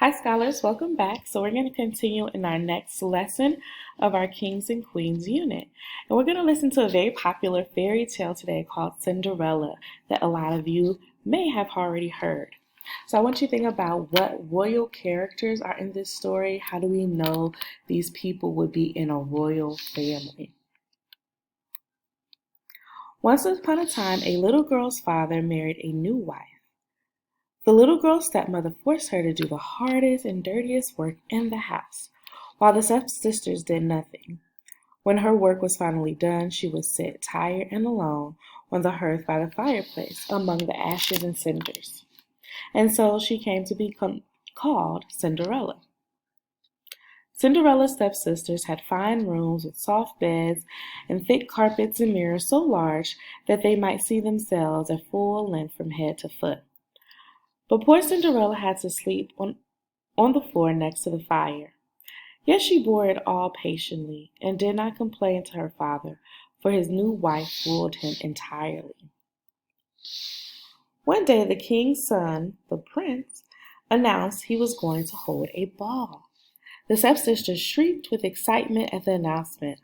Hi, scholars, welcome back. So, we're going to continue in our next lesson of our Kings and Queens unit. And we're going to listen to a very popular fairy tale today called Cinderella that a lot of you may have already heard. So, I want you to think about what royal characters are in this story. How do we know these people would be in a royal family? Once upon a time, a little girl's father married a new wife. The little girl's stepmother forced her to do the hardest and dirtiest work in the house, while the stepsisters did nothing. When her work was finally done, she would sit tired and alone on the hearth by the fireplace among the ashes and cinders. And so she came to be called Cinderella. Cinderella's stepsisters had fine rooms with soft beds and thick carpets and mirrors so large that they might see themselves at full length from head to foot. But poor Cinderella had to sleep on the floor next to the fire. Yet she bore it all patiently and did not complain to her father, for his new wife ruled him entirely. One day the king's son, the prince, announced he was going to hold a ball. The stepsisters shrieked with excitement at the announcement.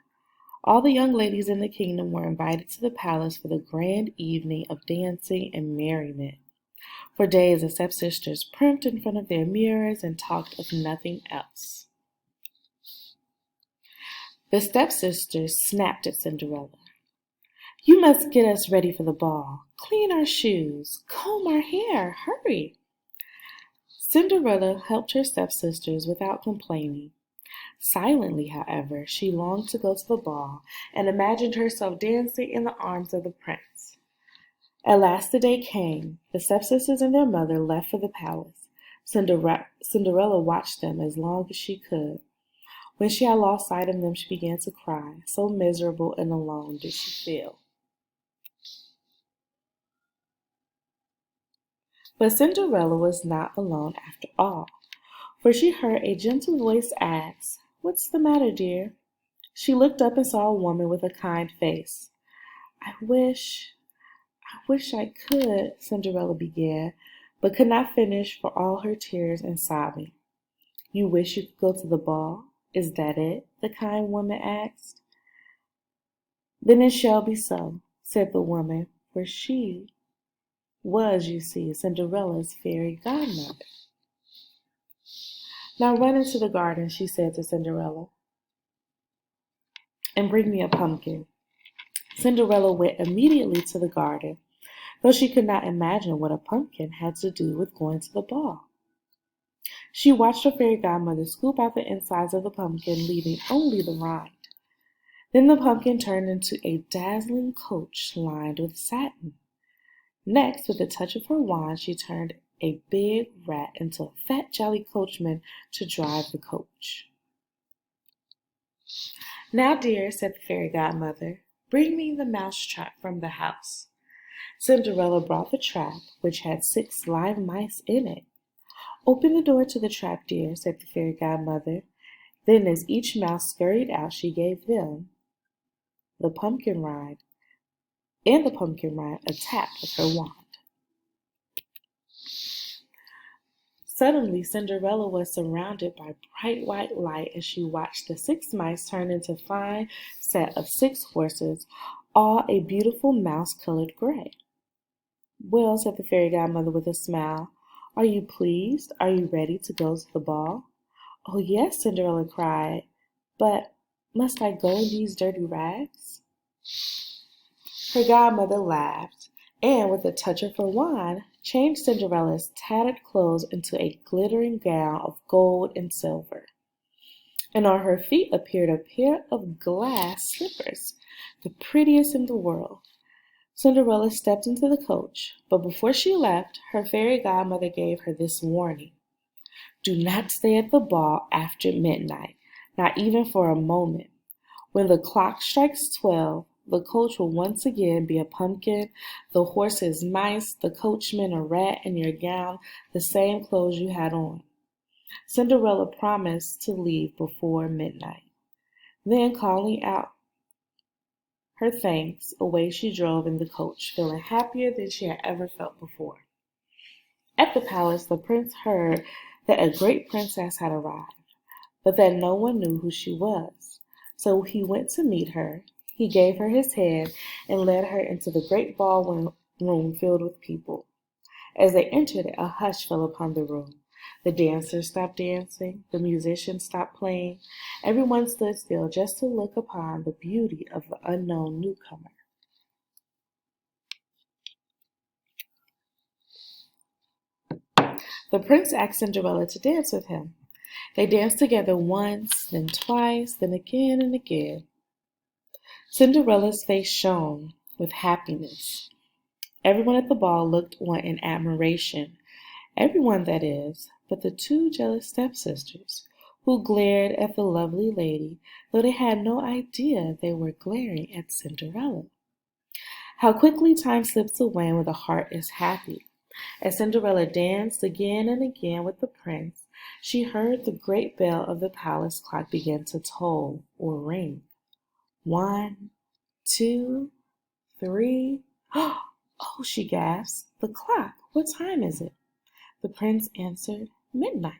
All the young ladies in the kingdom were invited to the palace for the grand evening of dancing and merriment. For days the stepsisters primped in front of their mirrors and talked of nothing else. The stepsisters snapped at Cinderella. "You must get us ready for the ball. Clean our shoes. Comb our hair. Hurry." Cinderella helped her stepsisters without complaining. Silently, however, she longed to go to the ball and imagined herself dancing in the arms of the prince. At last the day came. The stepsisters and their mother left for the palace. Cinderella watched them as long as she could. When she had lost sight of them, she began to cry. So miserable and alone did she feel. But Cinderella was not alone after all, for she heard a gentle voice ask, "What's the matter, dear?" She looked up and saw a woman with a kind face. I wish I could," Cinderella began, but could not finish for all her tears and sobbing. "You wish you could go to the ball? Is that it?" the kind woman asked. "Then it shall be so," said the woman, for she was, you see, Cinderella's fairy godmother. "Now run into the garden," she said to Cinderella, "and bring me a pumpkin." Cinderella went immediately to the garden, though she could not imagine what a pumpkin had to do with going to the ball. She watched her fairy godmother scoop out the insides of the pumpkin, leaving only the rind. Then the pumpkin turned into a dazzling coach lined with satin. Next, with a touch of her wand, she turned a big rat into a fat, jolly coachman to drive the coach. "Now, dear," said the fairy godmother, "bring me the mouse trap from the house." Cinderella brought the trap, which had 6 live mice in it. "Open the door to the trap, dear," said the fairy godmother. Then, as each mouse scurried out, she gave them the pumpkin rind a tap with her wand. Suddenly, Cinderella was surrounded by bright white light as she watched the 6 mice turn into a fine set of 6 horses, all a beautiful mouse-colored gray. "Well," said the fairy godmother with a smile, "are you pleased? Are you ready to go to the ball?" "Oh, yes," Cinderella cried, "but must I go in these dirty rags?" Her godmother laughed, and with a touch of her wand, changed Cinderella's tattered clothes into a glittering gown of gold and silver. And on her feet appeared a pair of glass slippers, the prettiest in the world. Cinderella stepped into the coach, but before she left, her fairy godmother gave her this warning: "Do not stay at the ball after midnight, not even for a moment. When the clock strikes 12, the coach will once again be a pumpkin, the horses mice, the coachman a rat, and your gown the same clothes you had on." Cinderella promised to leave before midnight. Then, calling out her thanks, away she drove in the coach, feeling happier than she had ever felt before. At the palace, the prince heard that a great princess had arrived, but that no one knew who she was. So he went to meet her. He gave her his hand and led her into the great ballroom filled with people. As they entered, a hush fell upon the room. The dancers stopped dancing, the musicians stopped playing. Everyone stood still just to look upon the beauty of the unknown newcomer. The prince asked Cinderella to dance with him. They danced together once, then twice, then again and again. Cinderella's face shone with happiness. Everyone at the ball looked on in admiration. Everyone, that is, but the two jealous stepsisters, who glared at the lovely lady, though they had no idea they were glaring at Cinderella. How quickly time slips away when the heart is happy. As Cinderella danced again and again with the prince, she heard the great bell of the palace clock begin to toll or ring. 1, 2, 3. Oh, she gasped. The clock. What time is it? The prince answered, midnight.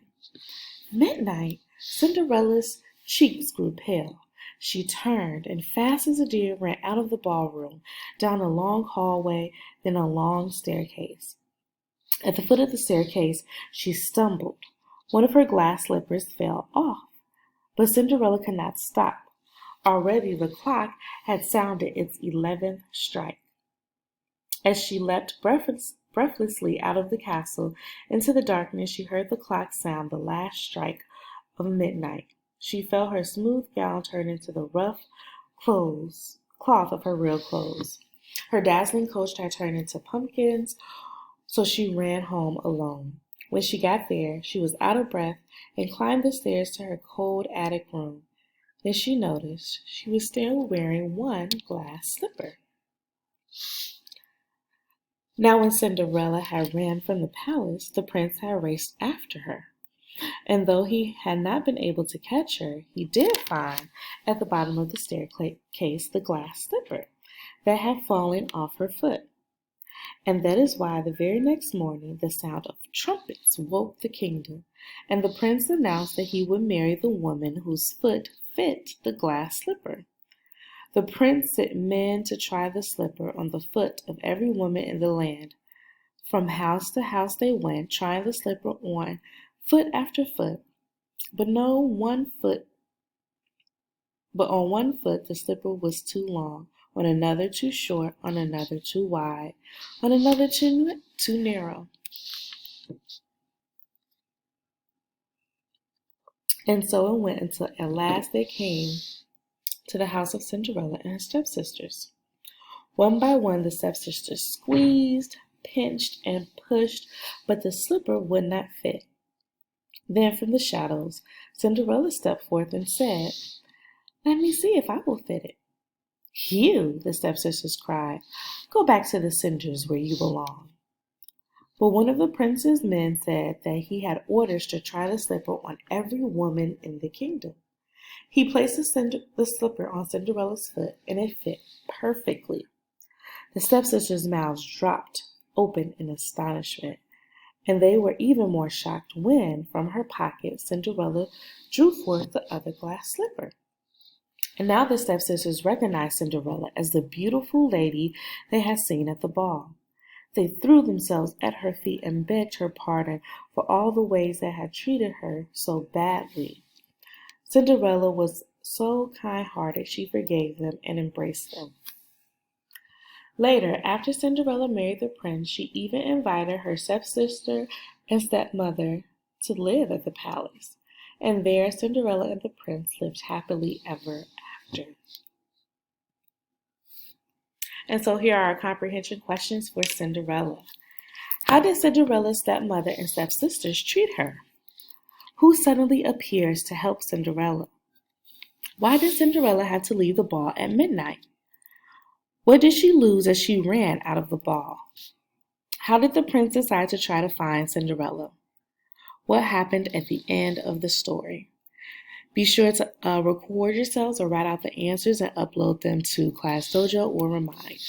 Midnight? Cinderella's cheeks grew pale. She turned and fast as a deer ran out of the ballroom, down a long hallway, then a long staircase. At the foot of the staircase, she stumbled. One of her glass slippers fell off, but Cinderella could not stop. Already the clock had sounded its 11th strike. As she leapt breathlessly out of the castle into the darkness, she heard the clock sound the last strike of midnight. She felt her smooth gown turn into the rough cloth of her real clothes. Her dazzling coach had turned into pumpkins, so she ran home alone. When she got there, she was out of breath and climbed the stairs to her cold attic room. Then she noticed she was still wearing one glass slipper. Now when Cinderella had ran from the palace, the prince had raced after her. And though he had not been able to catch her, he did find at the bottom of the staircase the glass slipper that had fallen off her foot. And that is why the very next morning the sound of trumpets woke the kingdom, and the prince announced that he would marry the woman whose foot fit the glass slipper. The prince sent men to try the slipper on the foot of every woman in the land. From house to house they went, trying the slipper on foot after foot, but on one foot the slipper was too long, on another too short, on another too wide, on another too narrow. And so it went until at last they came to the house of Cinderella and her stepsisters. One by one the stepsisters squeezed, pinched, and pushed, but the slipper would not fit. Then from the shadows, Cinderella stepped forth and said, "Let me see if I will fit it." "You," the stepsisters cried, "go back to the cinders where you belong." But one of the prince's men said that he had orders to try the slipper on every woman in the kingdom. He placed the slipper on Cinderella's foot, and it fit perfectly. The stepsisters' mouths dropped open in astonishment, and they were even more shocked when, from her pocket, Cinderella drew forth the other glass slipper. And now the stepsisters recognized Cinderella as the beautiful lady they had seen at the ball. They threw themselves at her feet and begged her pardon for all the ways they had treated her so badly. Cinderella was so kind-hearted she forgave them and embraced them. Later, after Cinderella married the prince, she even invited her stepsister and stepmother to live at the palace. And there Cinderella and the prince lived happily ever after. And so here are our comprehension questions for Cinderella. How did Cinderella's stepmother and stepsisters treat her? Who suddenly appears to help Cinderella? Why did Cinderella have to leave the ball at midnight? What did she lose as she ran out of the ball? How did the prince decide to try to find Cinderella? What happened at the end of the story? Be sure to record yourselves or write out the answers and upload them to Class Dojo or Remind.